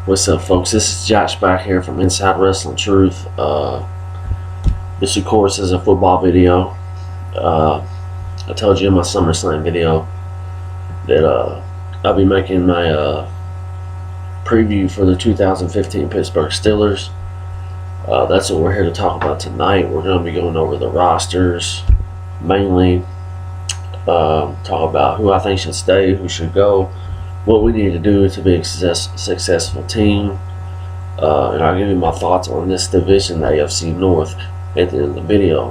What's up, folks? This is Josh back here from Inside Wrestling Truth. This, of course, is a football video. I told you in my SummerSlam video that I'll be making my preview for the 2015 Pittsburgh Steelers. That's what we're here to talk about tonight. We're going to be going over the rosters, mainly talk about who I think should stay, who should go, what we need to do to be a successful team, and I'll give you my thoughts on this division, the AFC North, at the end of the video.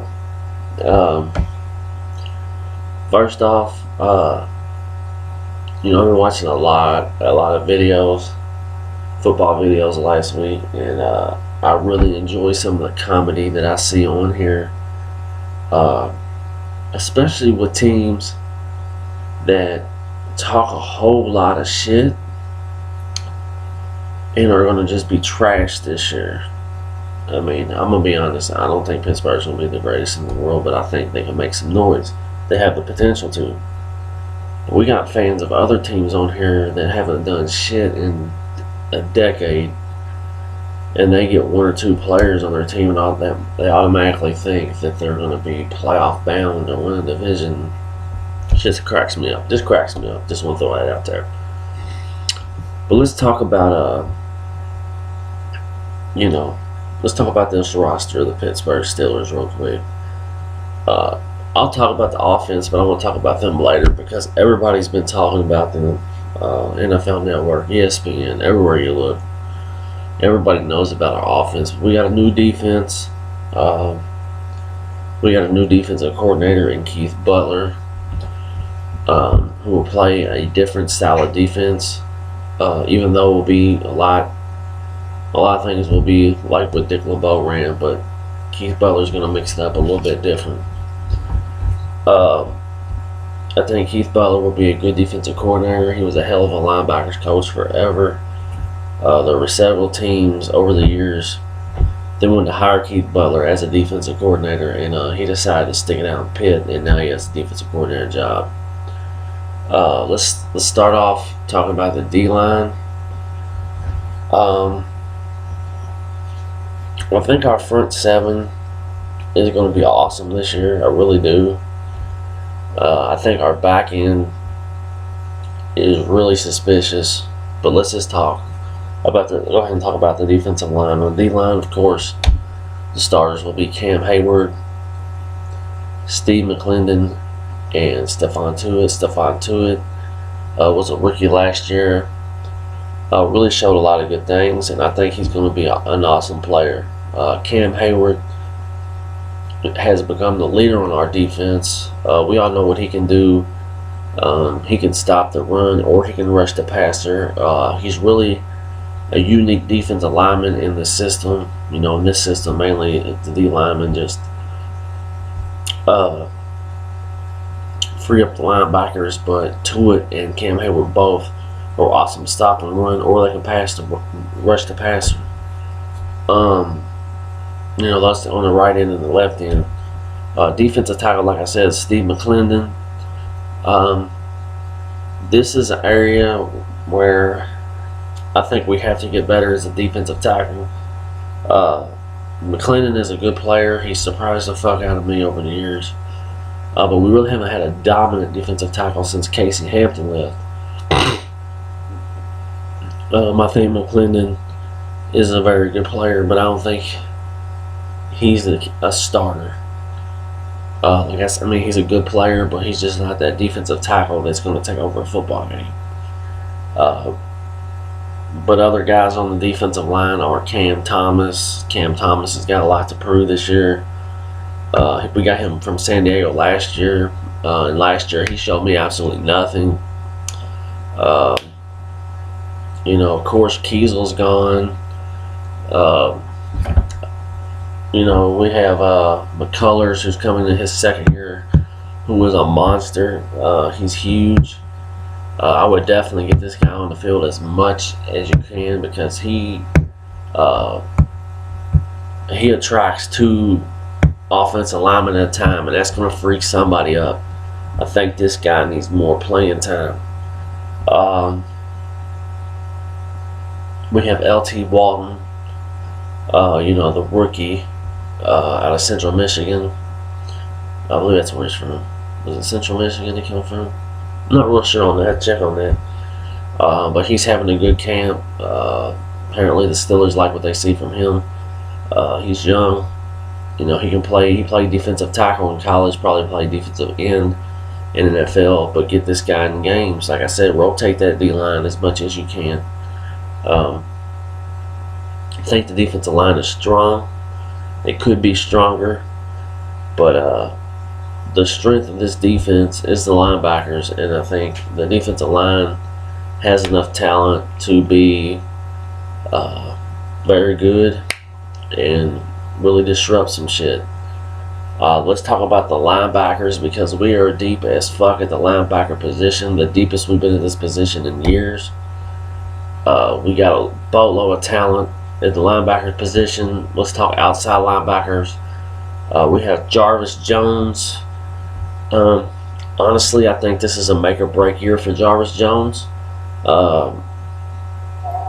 First off, I've been watching a lot of videos, football videos last week, and I really enjoy some of the comedy that I see on here, especially with teams that talk a whole lot of shit and are going to just be trashed this year. I mean, I'm going to be honest, I don't think Pittsburgh's going to be the greatest in the world, but I think they can make some noise. They have the potential to. We got fans of other teams on here that haven't done shit in a decade, and they get one or two players on their team and all that, they automatically think that they're going to be playoff bound or win a division. Just cracks me up. Just cracks me up. Just want to throw that out there. But let's talk about let's talk about this roster of the Pittsburgh Steelers real quick. I'll talk about the offense, but I want to talk about them later because everybody's been talking about them. NFL Network, ESPN, everywhere you look, everybody knows about our offense. We got a new defense. We got a new defensive coordinator in Keith Butler, who will play a different style of defense, even though it will be a lot of things will be like what Dick LeBeau ran, but Keith Butler's going to mix it up a little bit different. I think Keith Butler will be a good defensive coordinator. He was a hell of a linebackers coach forever. There were several teams over the years that wanted to hire Keith Butler as a defensive coordinator, and he decided to stick it out in Pitt, and now he has a defensive coordinator job. Let's start off talking about the D-line. I think our front seven is going to be awesome this year. I really do. I think our back end is really suspicious. But let's just go ahead and talk about the defensive line. On the D-line, of course, the starters will be Cam Hayward, Steve McClendon, and Stephon Tuitt. Stephon Tuitt was a rookie last year. Really showed a lot of good things, and I think he's going to be an awesome player. Cam Hayward has become the leader on our defense. We all know what he can do. He can stop the run or he can rush the passer. He's really a unique defensive lineman in the system. In this system, mainly the D lineman just free up the linebackers, but Tuitt and Cam Hayward both are awesome stop and run, or they can rush the passer. That's on the right end and the left end. Defensive tackle, like I said, Steve McClendon. This is an area where I think we have to get better as a defensive tackle. McClendon is a good player. He surprised the fuck out of me over the years. But we really haven't had a dominant defensive tackle since Casey Hampton left. I think McClendon is a very good player, but I don't think he's a starter. He's a good player, but he's just not that defensive tackle that's going to take over a football game. But other guys on the defensive line are Cam Thomas. Cam Thomas has got a lot to prove this year. We got him from San Diego last year, and last year he showed me absolutely nothing. Of course, Kiesel's gone. We have McCullers, who's coming in his second year, who was a monster. He's huge. I would definitely get this guy on the field as much as you can because he attracts two offensive linemen at a time, and that's going to freak somebody up. I think this guy needs more playing time. We have L.T. Walton, the rookie out of Central Michigan. I believe that's where he's from. Was it Central Michigan he came from? I'm not real sure on that. Check on that. But he's having a good camp. Apparently the Steelers like what they see from him. He's young. He can play. He played defensive tackle in college. Probably played defensive end in the NFL. But get this guy in games. Like I said, rotate that D-line as much as you can. I think the defensive line is strong. It could be stronger, but the strength of this defense is the linebackers, and I think the defensive line has enough talent to be very good and really disrupt some shit. Let's talk about the linebackers, because we are deep as fuck at the linebacker position, the deepest we've been in this position in years. We got a boatload of talent at the linebacker position. Let's talk outside linebackers. We have Jarvis Jones. Honestly, I think this is a make or break year for Jarvis Jones.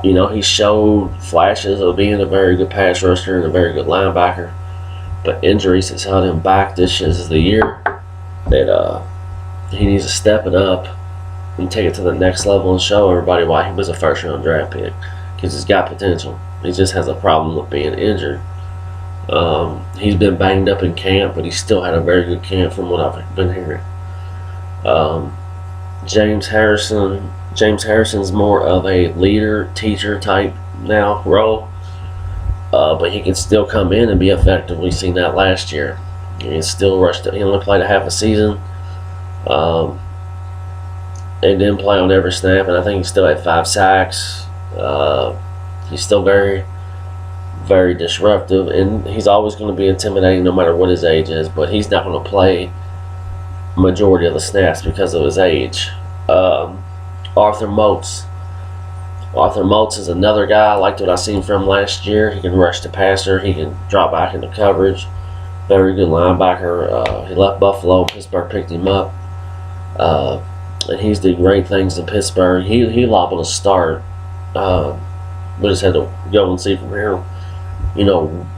He showed flashes of being a very good pass rusher and a very good linebacker, but injuries has held him back. This is the year that he needs to step it up and take it to the next level and show everybody why he was a first-round draft pick, because he's got potential. He just has a problem with being injured. He's been banged up in camp, but he still had a very good camp from what I've been hearing. James Harrison's more of a leader, teacher type now role, but he can still come in and be effective. We've seen that last year. He still rushed. He only played a half a season, and didn't play on every snap. And I think he still had 5 sacks. He's still very, very disruptive, and he's always going to be intimidating no matter what his age is. But he's not going to play majority of the snaps because of his age. Arthur Moats. Arthur Moats is another guy. I liked what I seen from last year. He can rush the passer. He can drop back into coverage. Very good linebacker. He left Buffalo. Pittsburgh picked him up. And he's did great things in Pittsburgh. He liable to start. We just had to go and see from here,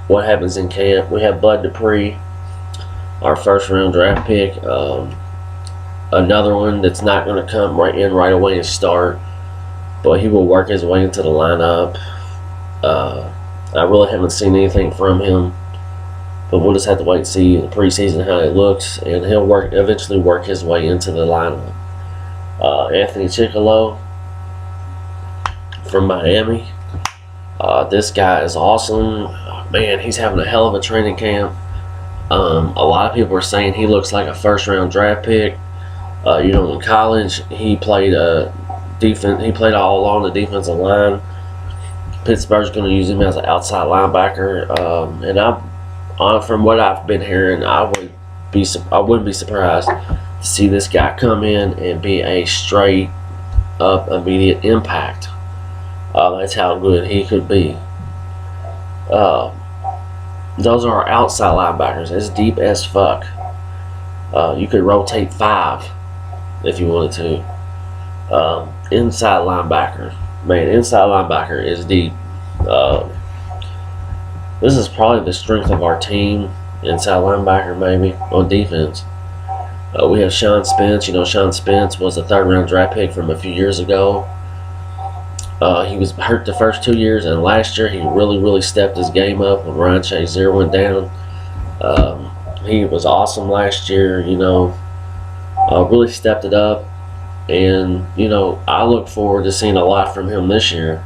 what happens in camp. We have Bud Dupree, our first-round draft pick. Another one that's not going to come right away and start, but he will work his way into the lineup. I really haven't seen anything from him, but we'll just have to wait and see in the preseason how it looks, and he'll eventually work his way into the lineup. Anthony Chickillo from Miami. This guy is awesome. Man, he's having a hell of a training camp. A lot of people are saying he looks like a first-round draft pick. In college, he played defense. He played all along the defensive line. Pittsburgh's going to use him as an outside linebacker. And from what I've been hearing, I wouldn't be surprised to see this guy come in and be a straight up immediate impact. That's how good he could be. Those are our outside linebackers. It's deep as fuck. You could rotate 5 if you wanted to. Inside linebacker. Man, inside linebacker is deep. This is probably the strength of our team. Inside linebacker, maybe, on defense. We have Sean Spence. Sean Spence was a 3rd-round draft pick from a few years ago. He was hurt the first 2 years, and last year he really, really stepped his game up when Ryan Shazier went down. He was awesome last year, really stepped it up. And, I look forward to seeing a lot from him this year.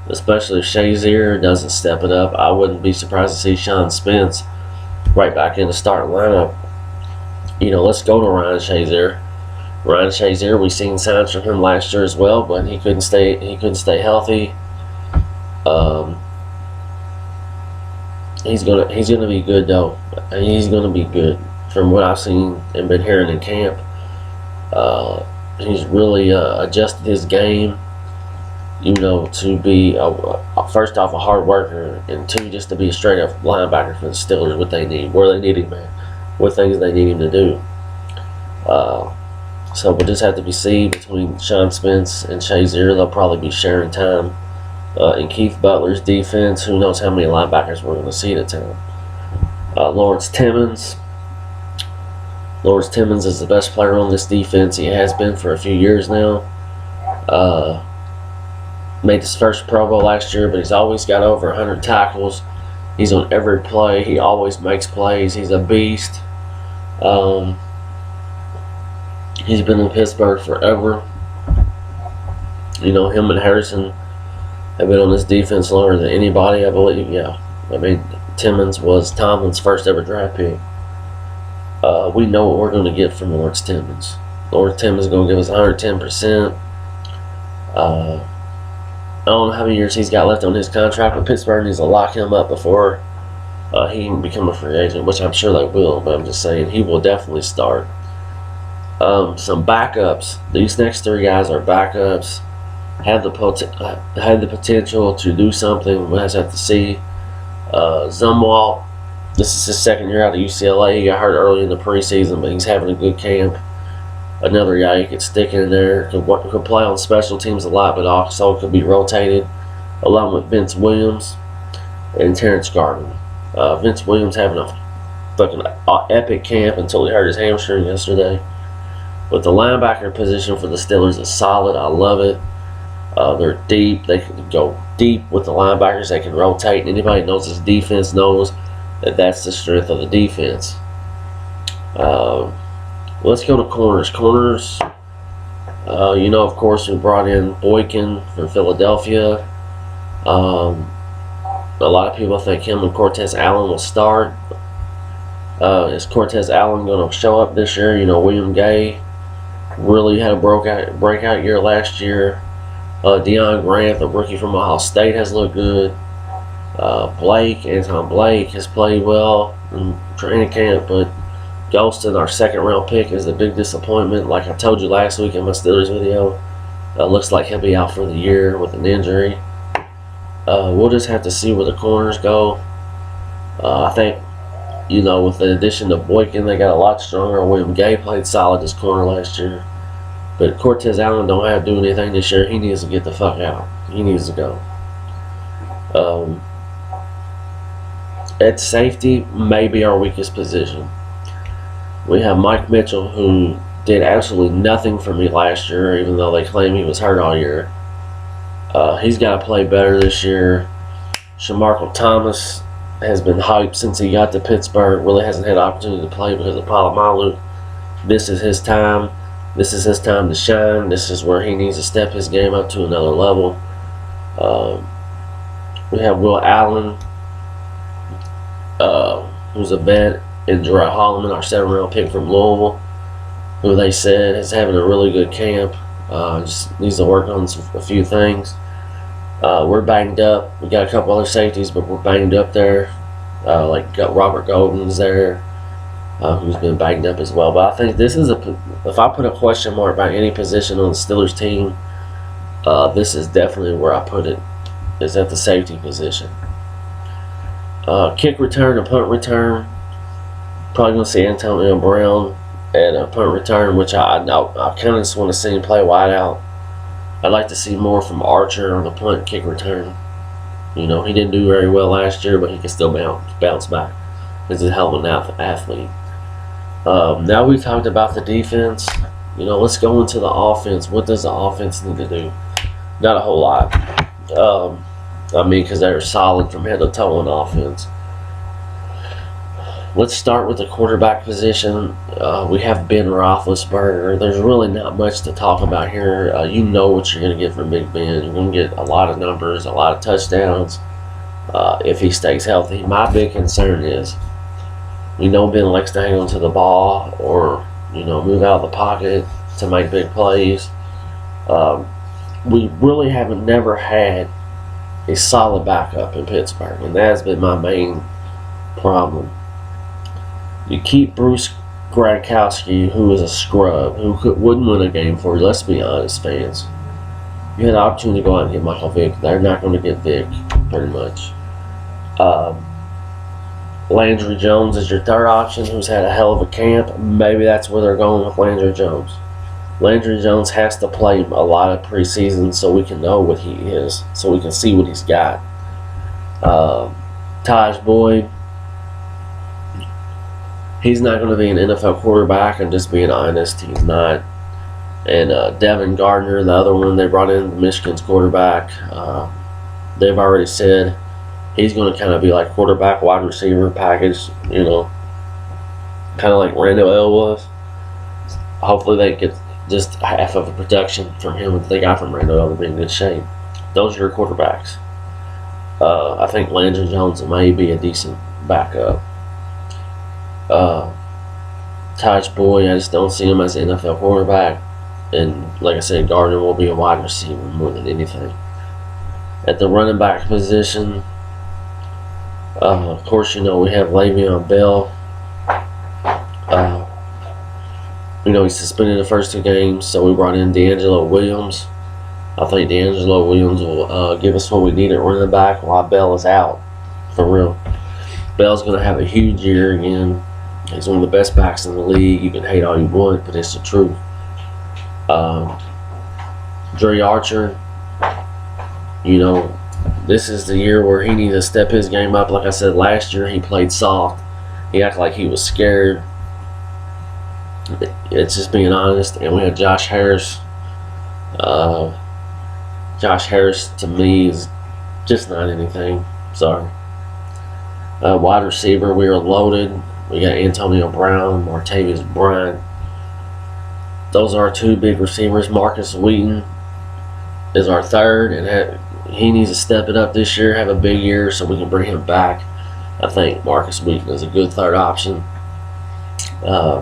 Especially if Shazier doesn't step it up. I wouldn't be surprised to see Sean Spence right back in the starting lineup. Let's go to Ryan Shazier. Ryan Shazier, we've seen signs from him last year as well, but he couldn't stay healthy. He's gonna be good though. He's gonna be good from what I've seen and been hearing in camp. He's really adjusted his game, to be first off a hard worker, and 2, just to be a straight up linebacker for the Steelers. What they need, where they need him, man. What things they need him to do. So we'll just have to be seen between Sean Spence and Shazier. They'll probably be sharing time in Keith Butler's defense. Who knows how many linebackers we're going to see at a time. Lawrence Timmons. Lawrence Timmons is the best player on this defense. He has been for a few years now. Made his first Pro Bowl last year, but he's always got over 100 tackles. He's on every play. He always makes plays. He's a beast. He's been in Pittsburgh forever. You know, him and Harrison have been on this defense longer than anybody, I believe. Yeah. I mean, Timmons was Tomlin's first ever draft pick. We know what we're going to get from Lawrence Timmons. Lawrence Timmons is going to give us 110%. I don't know how many years he's got left on his contract, but Pittsburgh needs to lock him up before he can become a free agent, which I'm sure they will, but I'm just saying he will definitely start. Some backups. These next three guys are backups. Had the potential to do something. We'll have to see. Zumwalt, this is his second year out of UCLA. He got hurt early in the preseason, but he's having a good camp. Another guy you could stick in there. Could play on special teams a lot, but also could be rotated along with Vince Williams and Terrence Garvin. Vince Williams having a fucking epic camp until he hurt his hamstring yesterday. But the linebacker position for the Steelers is solid. I love it. They're deep. They can go deep with the linebackers. They can rotate. Anybody who knows this defense knows that that's the strength of the defense. Let's go to corners. Corners, you know, of course, we brought in Boykin from Philadelphia. A lot of people think him and Cortez Allen will start. Is Cortez Allen going to show up this year? You know, William Gay really had a breakout year last year. Deion Grant, the rookie from Ohio State, has looked good. Anton Blake has played well in training camp, but Golston, our second-round pick, is a big disappointment. Like I told you last week in my Steelers video, looks like he'll be out for the year with an injury. We'll just have to see where the corners go. I think, you know, with the addition of Boykin, they got a lot stronger. William Gay played solid as corner last year. But Cortez Allen don't have to do anything this year. He needs to get the fuck out. He needs to go. At safety, maybe our weakest position. We have Mike Mitchell, who did absolutely nothing for me last year, even though they claim he was hurt all year. He's got to play better this year. Shamarko Thomas has been hyped since he got to Pittsburgh. Really hasn't had an opportunity to play because of Palomalu. This is his time. This is his time to shine. This is where he needs to step his game up to another level. We have Will Allen, who's a vet, and Gerard Holloman, our 7th-round pick from Louisville, who they said is having a really good camp. Just needs to work on a few things. We're banged up. We got a couple other safeties, but we're banged up there. Like got Robert Golden's there, who's been banged up as well. But I think this is if I put a question mark by any position on the Steelers team, this is definitely where I put it. Is at the safety position. Kick return and punt return. Probably going to see Antonio Brown at a punt return, which I kind of just want to see him play wide out. I'd like to see more from Archer on the punt kick return. You know, he didn't do very well last year, but he can still bounce back. He's a hell of an athlete. Now we've talked about the defense. You know, let's go into the offense. What does the offense need to do? Not a whole lot. I mean, because they're solid from head to toe on offense. Let's start with the quarterback position. We have Ben Roethlisberger. There's really not much to talk about here. You know what you're going to get from Big Ben. You're going to get a lot of numbers, a lot of touchdowns if he stays healthy. My big concern is we know Ben likes to hang on to the ball or, you know, move out of the pocket to make big plays. We really never had a solid backup in Pittsburgh, and that has been my main problem. You keep Bruce Gradkowski, who is a scrub, who wouldn't win a game for you. Let's be honest, fans. You had the opportunity to go out and get Michael Vick. They're not going to get Vick, pretty much. Landry Jones is your third option, who's had a hell of a camp. Maybe that's where they're going with Landry Jones. Landry Jones has to play a lot of preseason so we can know what he is, so we can see what he's got. Taj Boyd, he's not going to be an NFL quarterback. I'm just being honest. He's not. And Devin Gardner, the other one they brought in, Michigan's quarterback, they've already said he's going to kind of be like quarterback, wide receiver package, you know, kind of like Randall L was. Hopefully they get just half of the production from him that they got from Randall L to be in good shape. Those are your quarterbacks. I think Landry Jones may be a decent backup. Taj Boyd, I just don't see him as an NFL quarterback. And like I said, Gardner will be a wide receiver more than anything. At the running back position, of course, you know, we have Le'Veon Bell. You know, he's suspended the first 2 games, so we brought in DeAngelo Williams. I think DeAngelo Williams will give us what we need at running back while Bell is out. For real. Bell's going to have a huge year again. He's one of the best backs in the league. You can hate all you want, but it's the truth. Dre Archer, you know, this is the year where he needs to step his game up. Like I said, last year he played soft. He acted like he was scared. It's just being honest. And we had Josh Harris. Josh Harris, to me, is just not anything. Sorry. Wide receiver, we are loaded. We got Antonio Brown, Martavis Bryant. Those are our 2 big receivers. Marcus Wheaton is our 3rd, and he needs to step it up this year, have a big year, so we can bring him back. I think Marcus Wheaton is a good 3rd option.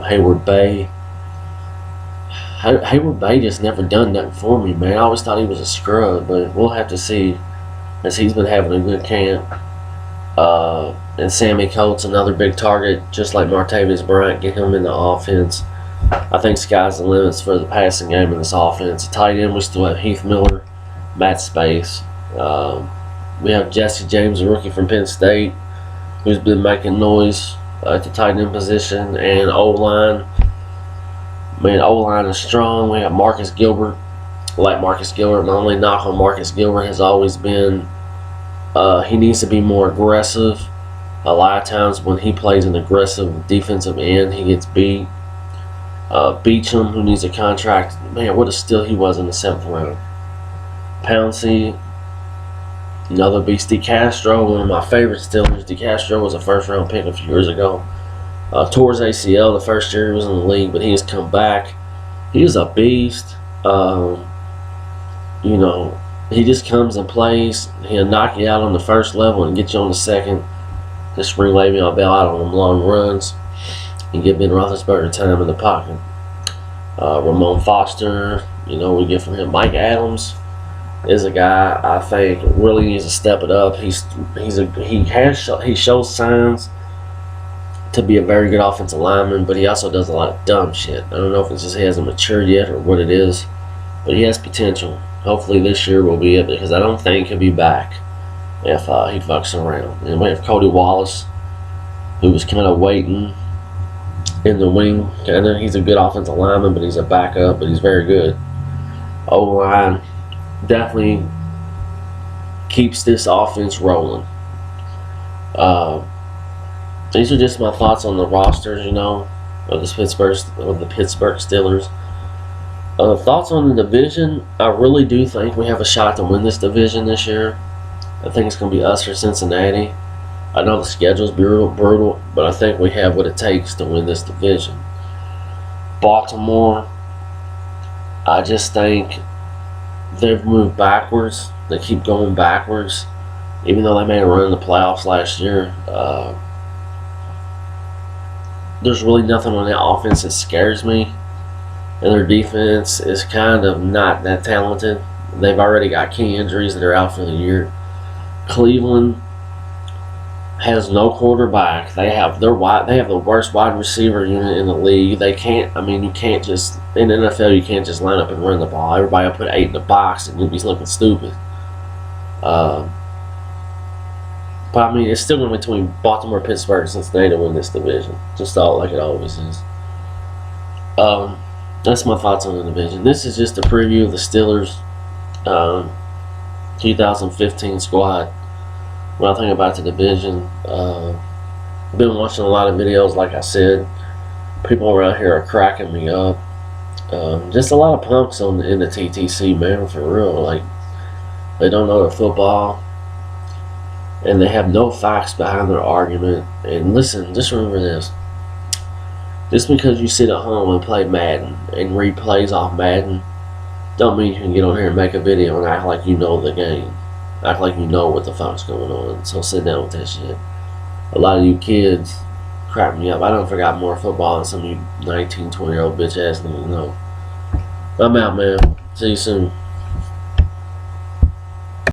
Hayward Bay. Hayward Bay just never done nothing for me, man. I always thought he was a scrub, but we'll have to see, as he's been having a good camp. And Sammy Colts, another big target, just like Martavis Bryant. Get him in the offense. I think sky's the limits for the passing game in this offense. A tight end, we still have Heath Miller, Matt Space. We have Jesse James, a rookie from Penn State, who's been making noise at the tight end position. And O-line, man, O-line is strong. We have Marcus Gilbert. I like Marcus Gilbert. My only knock on Marcus Gilbert has always been he needs to be more aggressive. A lot of times when he plays an aggressive defensive end, he gets beat. Beecham, who needs a contract. Man, what a steal he was in the 7th round. Pouncey, another beast. DeCastro, one of my favorite stealers. DeCastro was a 1st-round pick a few years ago. Tore his ACL the first year he was in the league, but he has come back. He is a beast. You know, he just comes and plays. He'll knock you out on the 1st level and get you on the 2nd. Just bring Le'Veon Bell out on them long runs and give Ben Roethlisberger time in the pocket. Ramon Foster, you know, we get from him. Mike Adams is a guy I think really needs to step it up. He shows signs to be a very good offensive lineman, but he also does a lot of dumb shit. I don't know if it's just he hasn't matured yet or what it is, but he has potential. Hopefully this year will be it, because I don't think he'll be back if he fucks around. And we have Cody Wallace, who was kind of waiting in the wing. I know he's a good offensive lineman, but he's a backup, but he's very good. O-line definitely keeps this offense rolling. These are just my thoughts on the rosters, you know, of the Pittsburgh Steelers. Thoughts on the division? I really do think we have a shot to win this division this year. I think it's going to be us or Cincinnati. I know the schedule's brutal, but I think we have what it takes to win this division. Baltimore, I just think they've moved backwards. They keep going backwards, even though they made a run in the playoffs last year. There's really nothing on that offense that scares me, and their defense is kind of not that talented. They've already got key injuries that are out for the year. Cleveland has no quarterback. They have the worst wide receiver unit in the league. They can't. I mean, you can't just in the NFL. You can't just line up and run the ball. Everybody will put 8 in the box, and you'll be looking stupid. But I mean, it's still going to be between Baltimore, Pittsburgh, and Cincinnati to win this division. Just all like it always is. that's my thoughts on the division. This is just a preview of the Steelers' 2015 squad. When I think about the division, I've been watching a lot of videos, like I said. People around here are cracking me up. Just a lot of punks in the TTC, man, for real. Like, they don't know their football, and they have no facts behind their argument. And listen, just remember this. Just because you sit at home and play Madden and read plays off Madden, don't mean you can get on here and make a video and act like you know the game. Act like you know what the fuck's going on. So sit down with that shit. A lot of you kids crap me up. I don't forgot more football than some of you 19, 20-year-old bitch ass niggas know. I'm out, man. See you soon.